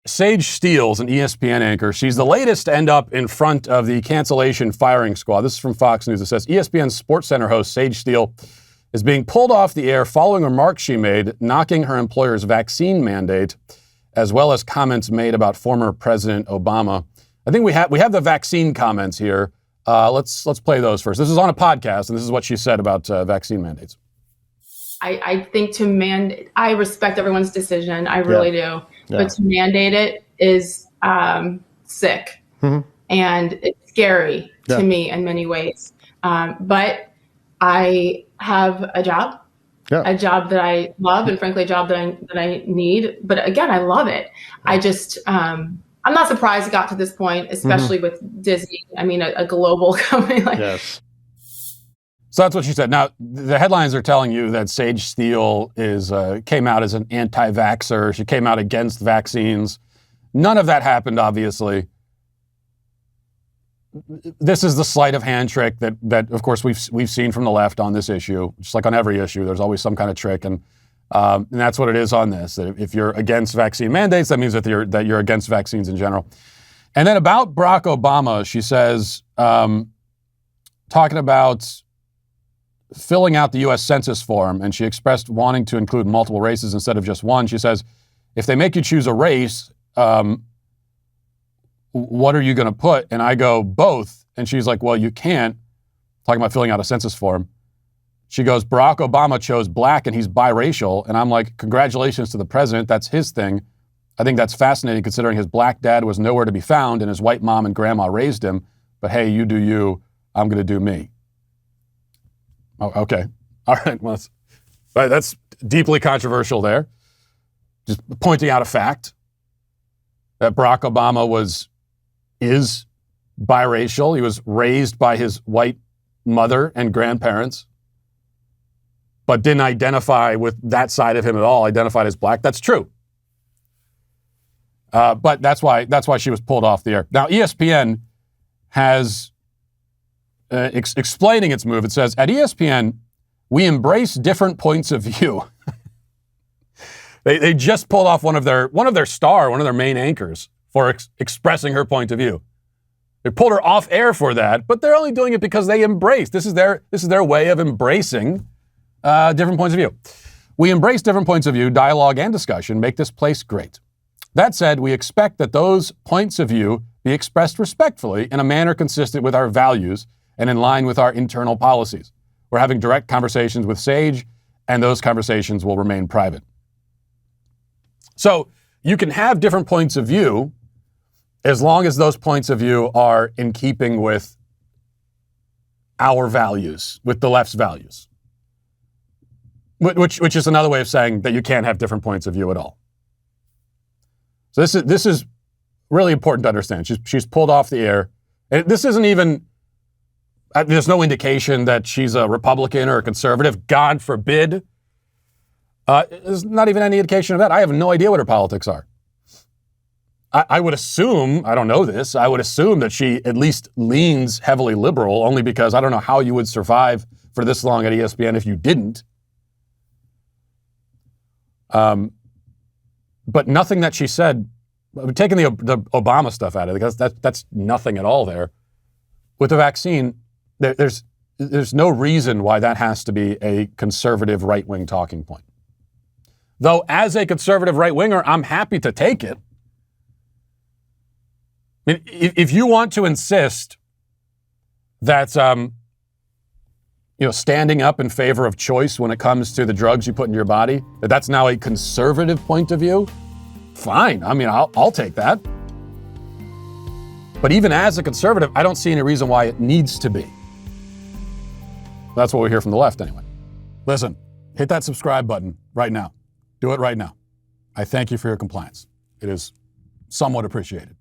Sage Steele is an ESPN anchor. She's the latest to end up in front of the cancellation firing squad. This is from Fox News. It says ESPN SportsCenter host Sage Steele is being pulled off the air following remarks she made knocking her employer's vaccine mandate, as well as comments made about former President Obama. I think we have the vaccine comments here. Let's play those first. This is on a podcast, and this is what she said about vaccine mandates. I think I respect everyone's decision. I really do. Yeah. But to mandate it is sick. Mm-hmm. And it's scary to me in many ways. But I have a job that I love, and frankly, a job that I need. But again, I love it. I just, I'm not surprised it got to this point, especially with Disney. I mean, a global company like. Yes. So that's what she said. Now, the headlines are telling you that Sage Steele came out as an anti-vaxxer. She came out against vaccines. None of that happened, obviously. This is the sleight of hand trick that of course, we've seen from the left on this issue. Just like on every issue, there's always some kind of trick, and that's what it is on this. That if you're against vaccine mandates, that means that you're against vaccines in general. And then about Barack Obama, she says, talking about filling out the U.S. Census form, and she expressed wanting to include multiple races instead of just one. She says, if they make you choose a race, what are you going to put? And I go, both. And she's like, well, you can't. Talking about filling out a census form. She goes, Barack Obama chose black and he's biracial. And I'm like, congratulations to the president. That's his thing. I think that's fascinating considering his black dad was nowhere to be found and his white mom and grandma raised him. But hey, you do you. I'm going to do me. Oh, okay. All right. Well, that's deeply controversial there. Just pointing out a fact that Barack Obama is biracial. He was raised by his white mother and grandparents, but didn't identify with that side of him at all, identified as black. That's true. But that's why she was pulled off the air. Now, ESPN has explaining its move. It says, at ESPN, we embrace different points of view. They just pulled off one of their main anchors for expressing her point of view. They pulled her off air for that, but they're only doing it because they embrace. This is their way of embracing different points of view. We embrace different points of view, dialogue, and discussion, make this place great. That said, we expect that those points of view be expressed respectfully in a manner consistent with our values and in line with our internal policies. We're having direct conversations with Sage, and those conversations will remain private. So you can have different points of view as long as those points of view are in keeping with our values, with the left's values, which is another way of saying that you can't have different points of view at all. So this is really important to understand. She's pulled off the air. And this isn't even, there's no indication that she's a Republican or a conservative. God forbid. There's not even any indication of that. I have no idea what her politics are. I would assume, I don't know this, I would assume that she at least leans heavily liberal, only because I don't know how you would survive for this long at ESPN if you didn't. But nothing that she said, taking the Obama stuff out of it, because that's nothing at all there. With the vaccine, there's no reason why that has to be a conservative right-wing talking point. Though as a conservative right-winger, I'm happy to take it. I mean, if you want to insist that standing up in favor of choice when it comes to the drugs you put in your body, that's now a conservative point of view, fine. I mean, I'll take that. But even as a conservative, I don't see any reason why it needs to be. That's what we hear from the left anyway. Listen, hit that subscribe button right now. Do it right now. I thank you for your compliance. It is somewhat appreciated.